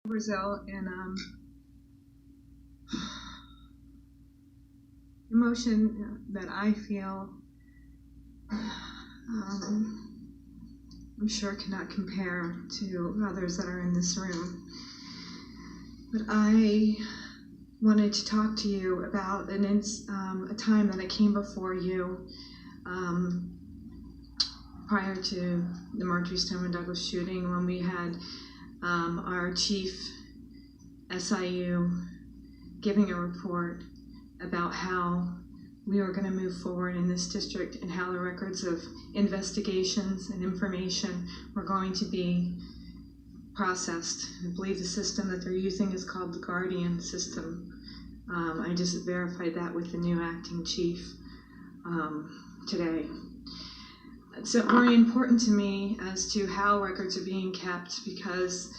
Braziel, and emotion that I feel, I'm sure cannot compare to others that are in this room. But I wanted to talk to you about a time that I came before you prior to the Marjory Stoneman Douglas shooting, when we had our chief SIU giving a report about how we were going to move forward in this district and how the records of investigations and information were going to be processed. I believe the system that they're using is called the Guardian system. I just verified that with the new acting chief today. It's very important to me as to how records are being kept, because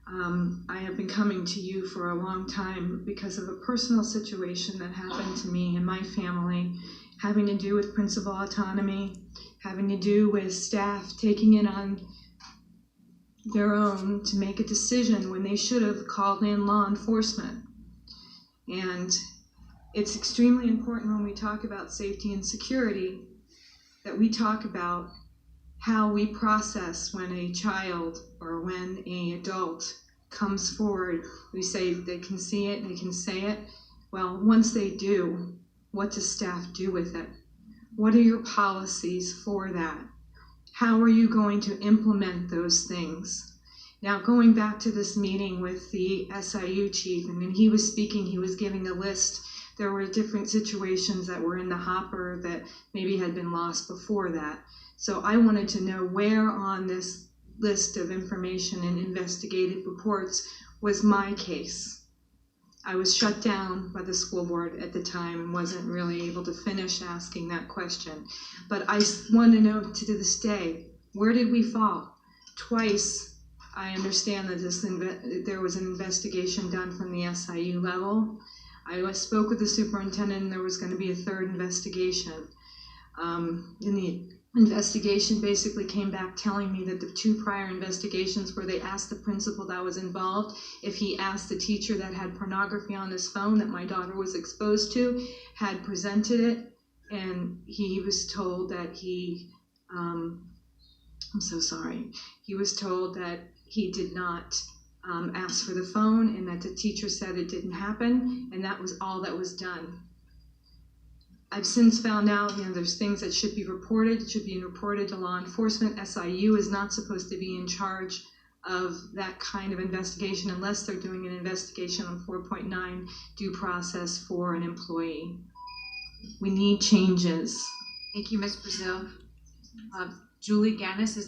I have been coming to you for a long time because of a personal situation that happened to me and my family, having to do with principal autonomy, having to do with staff taking it on their own to make a decision when they should have called in law enforcement. And it's extremely important when we talk about safety and security that we talk about how we process when a child or when an adult comes forward. We say they can see it, they can say it. Well, once they do, what does staff do with it? What are your policies for that? How are you going to implement those things? Now, going back to this meeting with the SIU chief, and when he was speaking, he was giving a list. There were different situations that were in the hopper that maybe had been lost before that. So I wanted to know where on this list of information and investigative reports was my case. I was shut down by the school board at the time and wasn't really able to finish asking that question. But I want to know to this day, where did we fall? Twice, I understand that there was an investigation done from the SIU level. I spoke with the superintendent and there was going to be a third investigation. In the investigation basically came back telling me that the two prior investigations where they asked the principal that was involved if he asked the teacher that had pornography on his phone that my daughter was exposed to, had presented it, and he was told that he was told that he did not ask for the phone, and that the teacher said it didn't happen, and that was all that was done. I've since found out, there's things that should be reported. It should be reported to law enforcement. SIU is not supposed to be in charge of that kind of investigation unless they're doing an investigation on 4.9 due process for an employee. We need changes. Thank you, Ms. Braziel. Julie Gannis is